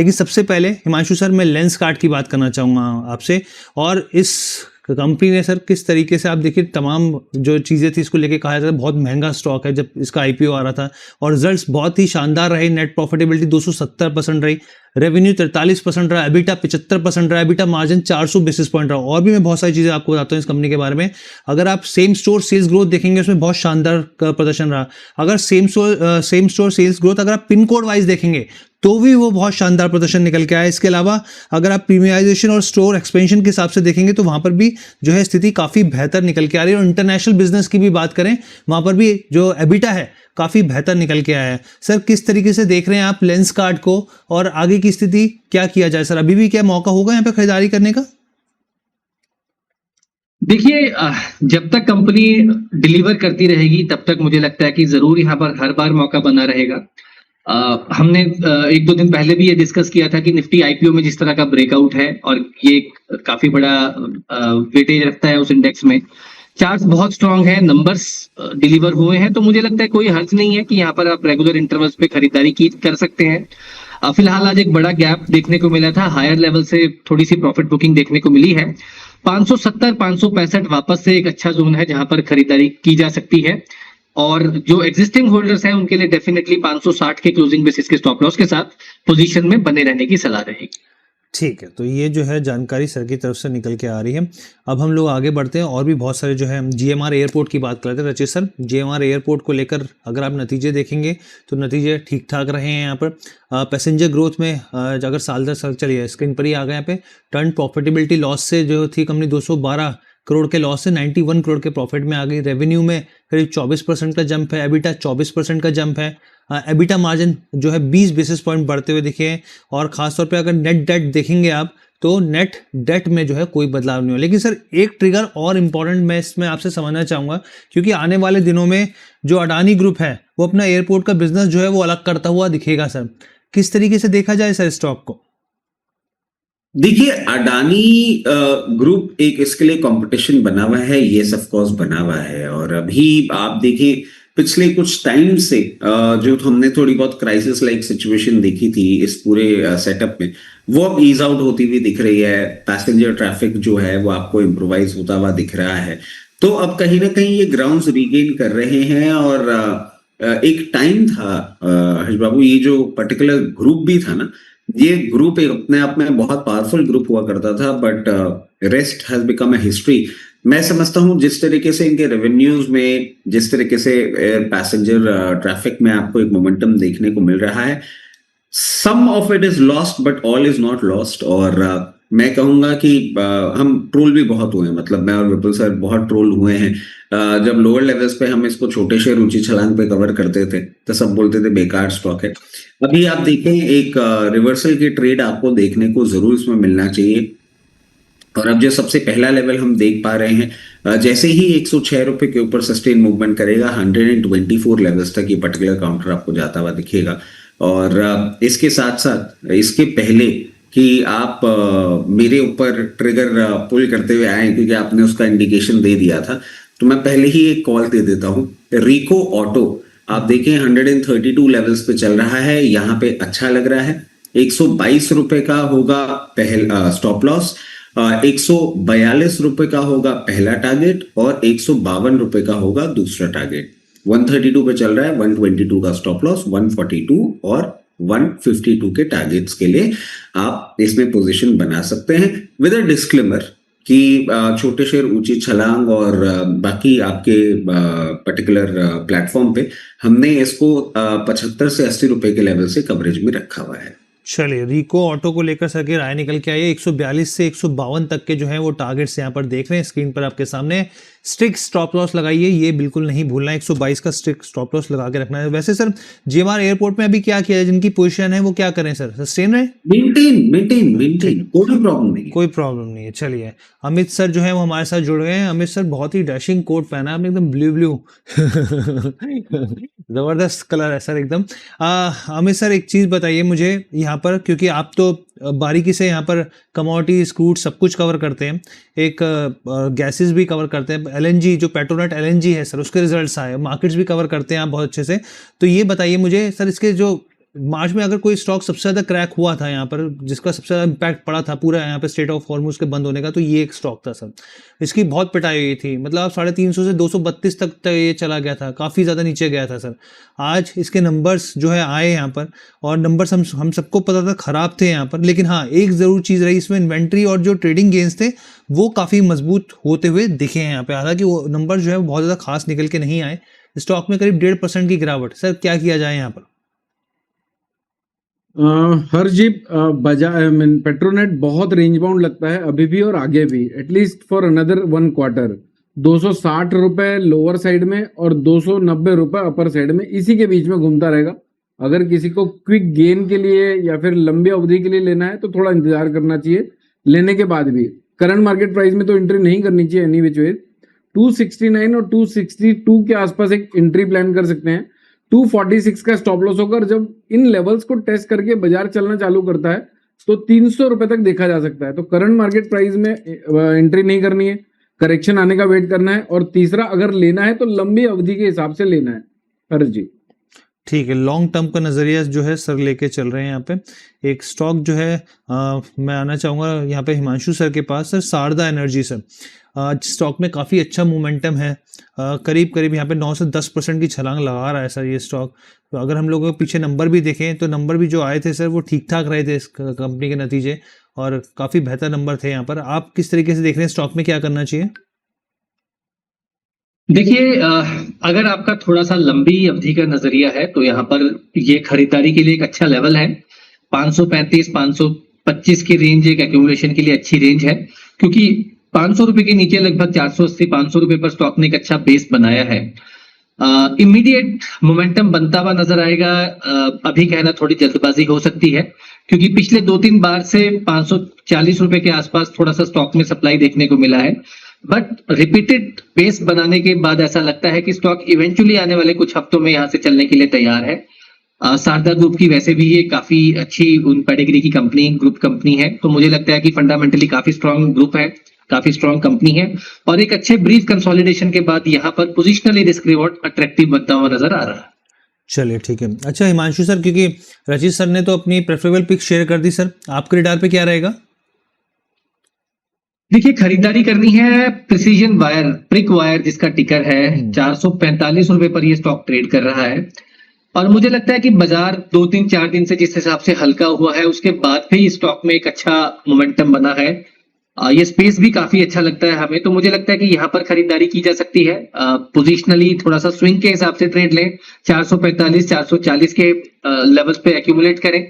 लेकिन सबसे पहले हिमांशु सर मैं लेंसकार्ट की बात करना चाहूँगा आपसे, और इस कंपनी ने सर किस तरीके से, आप देखिए तमाम जो चीज़ें थी इसको लेके कहा जाता है बहुत महंगा स्टॉक है जब इसका आईपीओ आ रहा था, और रिजल्ट्स बहुत ही शानदार रहे। नेट प्रॉफिटेबिलिटी 270% रही, रेवेन्यू 43% रहा, एबिटा 75% रहा, एबिटा मार्जिन 400 बेसिस पॉइंट रहा। और भी मैं बहुत सारी चीज़ें आपको बताता हूँ इस कंपनी के बारे में। अगर आप सेम स्टोर सेल्स ग्रोथ देखेंगे उसमें बहुत शानदार प्रदर्शन रहा। अगर सेम स्टोर सेल्स ग्रोथ अगर आप पिन कोड वाइज देखेंगे तो भी वो बहुत शानदार प्रदर्शन निकल के आया। इसके अलावा अगर आप प्रीमियमाइजेशन और स्टोर एक्सपेंशन के हिसाब से देखेंगे तो वहाँ पर भी जो है स्थिति काफ़ी बेहतर निकल के आ रही है। और इंटरनेशनल बिजनेस की भी बात करें, वहाँ पर भी जो एबिटा है काफ़ी बेहतर निकल के आया है। सर किस तरीके से देख रहे हैं आप लेंसकार्ट को, और आगे की स्थिति क्या किया जाए सर? अभी भी क्या मौका होगा यहाँ पे खरीदारी करने का? देखिए, जब तक कंपनी डिलीवर करती रहेगी तब तक मुझे लगता है कि जरूर यहाँ पर हर बार मौका बना रहेगा। हमने एक दो दिन पहले भी ये डिस्कस किया था कि निफ्टी आईपीओ में जिस तरह का ब्रेकआउट है और ये काफी बड़ा वेटेज रखता है उस इंडेक्स में। चार्ट्स बहुत स्ट्रांग है, नंबर्स डिलीवर हुए हैं, तो मुझे लगता है कोई हर्ज नहीं है कि यहाँ पर आप रेगुलर इंटरवल्स पे खरीदारी की कर सकते हैं। फिलहाल आज एक बड़ा गैप देखने को मिला था, हायर लेवल से थोड़ी सी प्रॉफिट बुकिंग देखने को मिली है। 570 565 वापस से एक अच्छा जोन है जहां पर खरीदारी की जा सकती है, और जो एग्जिस्टिंग होल्डर्स हैं उनके लिए डेफिनेटली 560 के क्लोजिंग बेसिस के स्टॉप लॉस के साथ पोजीशन में बने रहने की सलाह रहेगी। ठीक है, तो ये जो है जानकारी सर की तरफ से निकल के आ रही है। अब हम लोग आगे बढ़ते हैं, और भी बहुत सारे जो है जीएमआर एयरपोर्ट की बात करते हैं। रचित सर, जीएमआर एयरपोर्ट को लेकर अगर आप नतीजे देखेंगे तो नतीजे ठीक ठाक रहे हैं यहाँ पर। पैसेंजर ग्रोथ में अगर साल दर साल चलिए स्क्रीन पर ही आ गए यहाँ पे। टर्न प्रॉफिटेबिलिटी लॉस से जो थी कंपनी 212 करोड़ के लॉस से 91 करोड़ के प्रॉफिट में आ गई। रेवेन्यू में करीब 24% का जंप है, एबिटा 24% का जंप है। एबिटा मार्जिन जो है 20 बेसिस पॉइंट बढ़ते हुए दिखे हैं। और खासतौर पे अगर नेट डेट देखेंगे आप तो नेट डेट में जो है कोई बदलाव नहीं हो। लेकिन सर एक ट्रिगर और इम्पॉर्टेंट मैं इसमें आपसे समझना चाहूँगा, क्योंकि आने वाले दिनों में जो अडानी ग्रुप है वो अपना एयरपोर्ट का बिजनेस जो है वो अलग करता हुआ दिखेगा। सर किस तरीके से देखा जाए सर स्टॉक को? देखिए, अडानी ग्रुप एक इसके लिए कंपटीशन बना हुआ है, ये ऑफ कोर्स बना हुआ है। और अभी आप देखिए पिछले कुछ टाइम से जो हमने थोड़ी बहुत क्राइसिस लाइक सिचुएशन देखी थी इस पूरे सेटअप में, वो अब ईज आउट होती हुई दिख रही है। पैसेंजर ट्रैफिक जो है वो आपको इम्प्रोवाइज होता हुआ दिख रहा है। तो अब कहीं ना कहीं ये ग्राउंड्स रीगेन कर रहे हैं। और एक टाइम था हर्ष बाबू, ये जो पर्टिकुलर ग्रुप भी था ना, ये ग्रुप एक अपने आप में बहुत पावरफुल ग्रुप हुआ करता था, but rest has become a history. मैं समझता हूँ जिस तरीके से इनके रेवेन्यूज में, जिस तरीके से एयर पैसेंजर ट्रैफिक में आपको एक मोमेंटम देखने को मिल रहा है, some of it is lost but all is not lost. और मैं कहूंगा कि हम ट्रोल भी बहुत हुए हैं, मतलब मैं और विपुल सर बहुत ट्रोल हुए हैं। जब लोअर लेवल्स पे हम इसको छोटे शेयर ऊंची छलांग पे कवर करते थे तो सब बोलते थे बेकार स्टॉक है। अभी आप देखें एक रिवर्सल की ट्रेड आपको देखने को जरूर इसमें मिलना चाहिए। और अब जो सबसे पहला लेवल हम देख पा रहे हैं, जैसे ही 106 रुपए के ऊपर सस्टेन मूवमेंट करेगा 124 लेवल्स तक ये पर्टिकुलर काउंटर आपको जाता हुआ दिखेगा। और इसके साथ साथ इसके पहले कि आप मेरे ऊपर ट्रिगर पुल करते हुए आए, क्योंकि आपने उसका इंडिकेशन दे दिया था, तो मैं पहले ही एक कॉल दे देता हूँ। रिको ऑटो आप देखें 132 लेवल्स पे चल रहा है, यहाँ पे अच्छा लग रहा है। 122 रुपए का होगा पहला स्टॉप लॉस, 142 रुपए का होगा पहला टारगेट, और 152 रुपए का होगा दूसरा टारगेट। 132 पे चल रहा है, 122 का स्टॉप लॉस, 142 और 152 के टारगेट्स के लिए आप इसमें पोजीशन बना सकते हैं, विद अ डिस्क्लेमर कि छोटे शेयर ऊंची छलांग और बाकी आपके पर्टिकुलर प्लेटफॉर्म पे हमने इसको 75 से 80 रुपए के लेवल से कवरेज में रखा हुआ है। चलिए, रिको ऑटो को लेकर सर की राय निकल के आई है। 142 से 152 तक के जो है वो टारगेट्स यहाँ पर देख रहे हैं स्क्रीन पर आपके सामने। स्ट्रिक्ट स्टॉप लॉस लगाइए, ये बिल्कुल नहीं भूलना है, 122 का स्ट्रिक्ट स्टॉप लॉस लगा के रखना है। वैसे सर जीएमआर एयरपोर्ट में अभी क्या किया है, जिनकी पोजीशन है वो क्या करें सर? सस्टेन रहे, मेंटेन, कोई प्रॉब्लम नहीं, कोई प्रॉब्लम नहीं है। चलिए, अमित सर जो है वो हमारे साथ जुड़ गए हैं। अमित सर बहुत ही डैशिंग कोट पहना है आपने, एकदम ब्लू जबरदस्त कलर है सर एकदम। अमित सर एक चीज बताइए मुझे यहाँ पर, क्योंकि आप तो बारीकी से यहाँ पर कमोडिटीज, क्रूड सब कुछ कवर करते हैं, एक गैसेस भी कवर करते हैं, एलएनजी जो पेट्रोनेट एलएनजी है सर उसके रिजल्ट्स आए, मार्केट्स भी कवर करते हैं आप बहुत अच्छे से। तो ये बताइए मुझे सर, इसके जो मार्च में अगर कोई स्टॉक सबसे ज़्यादा क्रैक हुआ था यहाँ पर, जिसका सबसे ज़्यादा इम्पैक्ट पड़ा था पूरा यहाँ पे स्ट्रेट ऑफ हॉर्मुज के बंद होने का, तो ये एक स्टॉक था सर। इसकी बहुत पिटाई हुई थी, मतलब आप 350 से 232 तक ये चला गया था, काफ़ी ज़्यादा नीचे गया था सर। आज इसके नंबर्स जो है आए यहाँ पर, और नंबर्स हम सबको पता था ख़राब थे यहाँ पर, लेकिन हाँ एक ज़रूर चीज़ रही इसमें, इन्वेंट्री और जो ट्रेडिंग गेंस थे वो काफ़ी मजबूत होते हुए दिखे हैं यहाँ पे। हालांकि वो नंबर जो है बहुत ज़्यादा खास निकल के नहीं आए। स्टॉक में करीब 1.5% की गिरावट। सर क्या किया जाए यहाँ पर? हरजीत, बजाज पेट्रोनेट बहुत रेंज बाउंड लगता है अभी भी और आगे भी, एटलीस्ट फॉर अनदर 1 क्वार्टर। 260 रुपए लोअर साइड में और 290 रुपए अपर साइड में, इसी के बीच में घूमता रहेगा। अगर किसी को क्विक गेन के लिए या फिर लंबी अवधि के लिए लेना है तो थोड़ा इंतजार करना चाहिए। लेने के बाद भी करंट मार्केट प्राइस में तो एंट्री नहीं करनी चाहिए एनी विच वे। 269 और 262 के आसपास एक एंट्री प्लान कर सकते हैं। 246 का स्टॉप लॉस होकर जब इन लेवल्स को टेस्ट करके बाजार चलना चालू करता है तो 300 रुपए तक देखा जा सकता है। तो करंट मार्केट प्राइस में एंट्री नहीं करनी है, करेक्शन आने का वेट करना है। और तीसरा, अगर लेना है तो लंबी अवधि के हिसाब से लेना है। हर्ष जी ठीक है, लॉन्ग टर्म का नज़रिया जो है सर लेके चल रहे हैं यहाँ पे। एक स्टॉक जो है मैं आना चाहूँगा यहाँ पे हिमांशु सर के पास। Sir Sharda energy sir, stock में काफ़ी अच्छा मोमेंटम है, करीब करीब यहाँ पे 9 से 10% की छलांग लगा रहा है सर ये स्टॉक। तो अगर हम लोग पीछे नंबर भी देखें तो नंबर भी जो आए थे सर वो ठीक ठाक रहे थे इस कंपनी के नतीजे, और काफ़ी बेहतर नंबर थे यहाँ पर। आप किस तरीके से देख रहे हैं स्टॉक में क्या करना चाहिए? देखिए, अगर आपका थोड़ा सा लंबी अवधि का नजरिया है तो यहाँ पर ये खरीदारी के लिए एक अच्छा लेवल है। 535 525 की रेंज एक एक्यूमुलेशन के लिए अच्छी रेंज है, क्योंकि 500 रुपए के नीचे लगभग 480 500 रुपए पर स्टॉक ने एक अच्छा बेस बनाया है। इमीडिएट मोमेंटम बनता हुआ नजर आएगा। अभी कहना थोड़ी जल्दबाजी हो सकती है, क्योंकि पिछले 2-3 बार से 540 रुपए के आसपास थोड़ा सा स्टॉक में सप्लाई देखने को मिला है। बट रिपीटेड बेस बनाने के बाद ऐसा लगता है कि स्टॉक इवेंचुअली आने वाले कुछ हफ्तों में यहां से चलने के लिए तैयार है। शारदा ग्रुप की वैसे भी ये काफी अच्छी उन पेडिग्री की कंपनी, ग्रुप कंपनी है, तो मुझे लगता है कि फंडामेंटली काफी स्ट्रांग ग्रुप है, काफी स्ट्रांग कंपनी है, और एक अच्छे ब्रीफ कंसोलिडेशन के बाद यहाँ पर पोजिशनली रिस्क रिवॉर्ड अट्रैक्टिव बनता हुआ नजर आ रहा है। चलिए ठीक है। अच्छा हिमांशु सर, क्योंकि रचित सर ने तो अपनी प्रेफरेबल पिक शेयर कर दी सर, आपके रडार पे क्या रहेगा? देखिए, खरीदारी करनी है प्रिसीजन वायर, प्रिक वायर जिसका टिकर है, 445 रुपए पर ये स्टॉक ट्रेड कर रहा है। और मुझे लगता है कि बाजार 2-3-4 दिन से जिस हिसाब से हल्का हुआ है उसके बाद भी स्टॉक में एक अच्छा मोमेंटम बना है। ये स्पेस भी काफी अच्छा लगता है हमें, तो मुझे लगता है कि यहाँ पर खरीदारी की जा सकती है। पोजिशनली थोड़ा सा स्विंग के हिसाब से ट्रेड लें, 445 440 के लेवल्स पे एक्यूमुलेट करें।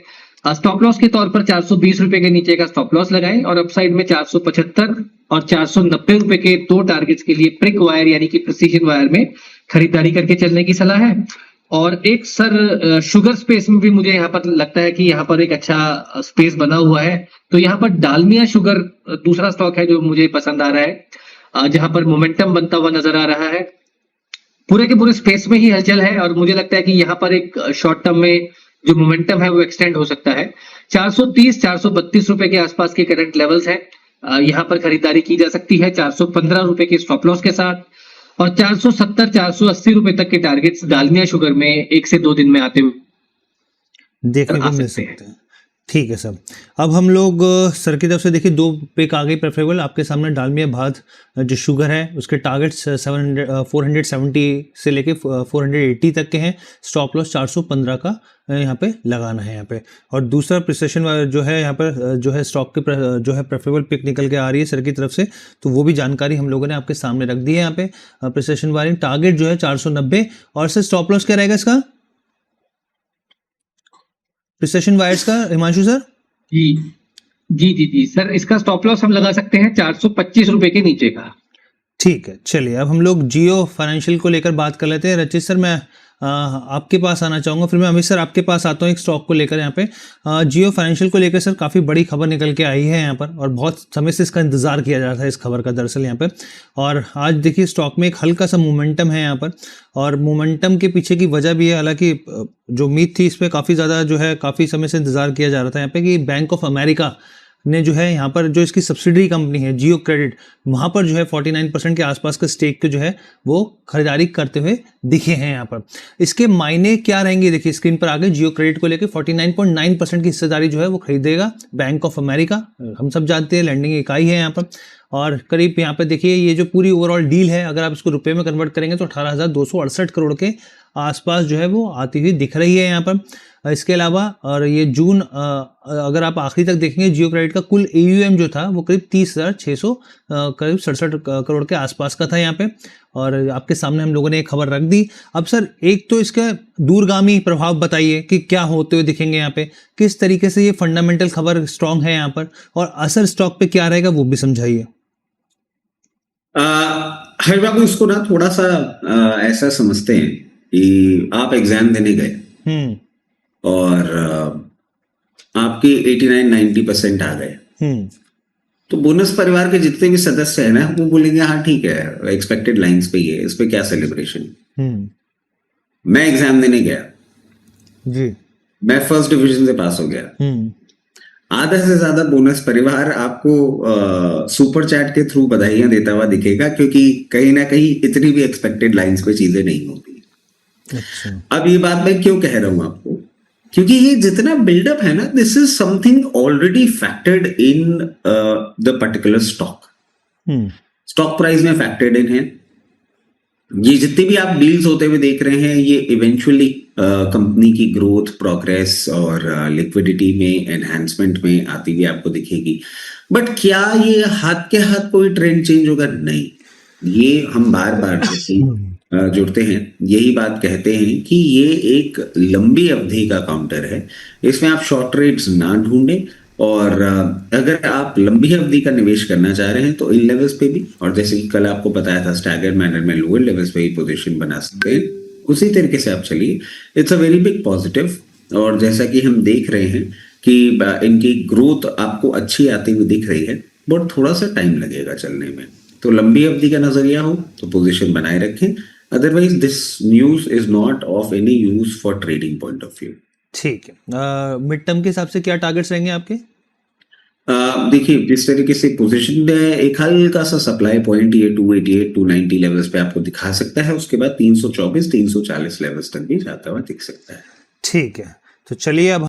स्टॉप लॉस के तौर पर 420 रुपए के नीचे का स्टॉप लॉस लगाएं, और अपसाइड में 475 और 490 रुपए के 2 टारगेट्स के लिए प्रिक वायर यानी कि प्रिसीजन वायर में खरीदारी करके चलने की सलाह है। और एक सर शुगर स्पेस में भी मुझे यहाँ पर लगता है कि यहाँ पर एक अच्छा स्पेस बना हुआ है, तो यहाँ पर डालमिया शुगर दूसरा स्टॉक है जो मुझे पसंद आ रहा है, जहां पर मोमेंटम बनता हुआ नजर आ रहा है। पूरे के पूरे स्पेस में ही हलचल है, और मुझे लगता है कि यहाँ पर एक शॉर्ट टर्म में जो मोमेंटम है वो एक्सटेंड हो सकता है। 430 432 रुपए के आसपास के करंट लेवल्स हैं, यहाँ पर खरीदारी की जा सकती है 415 रुपए के स्टॉप लॉस के साथ, और 470 480 रुपए तक के टारगेट्स डालमिया शुगर में 1 से 2 दिन में आते हुए देखने को मिल सकते हैं। ठीक है सर, अब हम लोग सर की तरफ से देखिए 2 पिक आ गई प्रेफरेबल आपके सामने। डालमिया भात जो शुगर है उसके टारगेट्स 470 से लेके 480 तक के हैं, स्टॉप लॉस 415 का यहाँ पे लगाना है यहाँ पे। और दूसरा प्रिसेशन जो है यहाँ पर जो है स्टॉक के जो है प्रेफरेबल पिक निकल के आ रही है सर की तरफ से, तो वो भी जानकारी हम लोगों ने आपके सामने रख दी है यहाँ पे। प्रिसेशन वाली टारगेट जो है 490, और सर स्टॉप लॉस क्या रहेगा इसका प्रिसेशन वायर्स का हिमांशु सर? जी जी जी जी सर, इसका स्टॉप लॉस हम लगा सकते हैं 425 रुपए के नीचे का। ठीक है, चलिए अब हम लोग जियो फाइनेंशियल को लेकर बात कर लेते हैं। रचित सर मैं आपके पास आना चाहूँगा, फिर मैं अमित सर आपके पास आता हूँ एक स्टॉक को लेकर। यहाँ पे जियो फाइनेंशियल को लेकर सर काफ़ी बड़ी खबर निकल के आई है यहाँ पर, और बहुत समय से इसका इंतजार किया जा रहा था इस खबर का दरअसल यहाँ पे। और आज देखिए स्टॉक में एक हल्का सा मोमेंटम है यहाँ पर, और मोमेंटम के पीछे की वजह भी है, हालांकि जो उम्मीद थी इस पर काफ़ी ज़्यादा जो है काफ़ी समय से इंतजार किया जा रहा था यहाँ पे कि बैंक ऑफ अमेरिका ने जो है यहाँ पर जो इसकी सब्सिडरी कंपनी है जियो क्रेडिट, वहाँ पर जो है 49% के आसपास के स्टेक के जो है वो खरीदारी करते हुए दिखे हैं यहाँ पर। इसके मायने क्या रहेंगे देखिए स्क्रीन पर आगे, जियो क्रेडिट को लेकर 49.9% की हिस्सेदारी जो है वो खरीदेगा बैंक ऑफ अमेरिका, हम सब जानते हैं लैंडिंग इकाई है यहाँ पर। और करीब यहाँ पे देखिए ये जो पूरी ओवरऑल डील है अगर आप इसको रुपए में कन्वर्ट करेंगे तो 18,268 करोड़ के आसपास जो है वो आती हुई दिख रही है यहाँ पर। इसके अलावा और ये जून अगर आप आखिरी तक देखेंगे जियो क्रेडिट का कुल AUM जो था वो करीब 30,600 करीब 67 करोड़ के आसपास का था यहाँ पे। और आपके सामने हम लोगों ने एक खबर रख दी। अब सर एक तो इसका दूरगामी प्रभाव बताइए कि क्या होते हुए दिखेंगे यहाँ पे, किस तरीके से ये फंडामेंटल खबर स्ट्रांग है यहाँ पर, और असर स्टॉक पे क्या रहेगा वो भी समझाइए। हर बाबू इसको ना थोड़ा सा ऐसा समझते हैं कि आप एग्जाम देने गए और आपके 89-90% आ गए, तो बोनस परिवार के जितने भी सदस्य हैं ना वो बोलेंगे हाँ ठीक है एक्सपेक्टेड लाइंस पे ही है, इस पे क्या सेलिब्रेशन। मैं एग्जाम देने गया जी, मैं फर्स्ट डिवीजन से पास हो गया, आधा से ज्यादा बोनस परिवार आपको सुपर चैट के थ्रू बधाइयां देता हुआ दिखेगा, क्योंकि कहीं ना कहीं इतनी भी एक्सपेक्टेड लाइंस पे चीजें नहीं होती। अच्छा। अब ये बात मैं क्यों कह रहा हूं आपको, क्योंकि ये जितना बिल्डअप है ना, this is something already factored in the particular stock, stock price में फैक्टर्ड इन है। ये जितने भी आप डील्स होते हुए देख रहे हैं ये इवेंचुअली कंपनी की ग्रोथ, प्रोग्रेस और लिक्विडिटी में एनहांसमेंट में आती हुई आपको दिखेगी। बट क्या ये हाथ के हाथ कोई ट्रेंड चेंज होगा? नहीं। ये हम बार बार जुड़ते हैं यही बात कहते हैं कि ये एक लंबी अवधि का काउंटर है, इसमें आप शॉर्ट ट्रेड्स ना ढूंढें, और अगर आप लंबी अवधि का निवेश करना चाह रहे हैं तो इन लेवल्स पे भी, और जैसे कि कल आपको बताया था स्टैगर्ड मैनर में लोअर लेवल्स पे ही पोजीशन बना सकते हैं, उसी तरीके से आप चलिए। It's a very big positive. और जैसा कि हम देख रहे हैं कि इनकी ग्रोथ आपको अच्छी आती हुई दिख रही है, बट थोड़ा सा टाइम लगेगा चलने में। तो लंबी अवधि का नजरिया हो तो पोजीशन बनाए रखें, otherwise this news is not of any use for trading point of view. ठीक है। मिड टर्म के हिसाब से क्या टारगेट्स रहेंगे आपके? देखिए जिस तरीके से पोजीशन है, एक हल्का सा सप्लाई पॉइंट ये 288-290 लेवल्स पे आपको दिखा सकता है, उसके बाद 324-340 लेवल्स तक भी जाता हुआ दिख सकता है। ठीक है, तो चलिए अब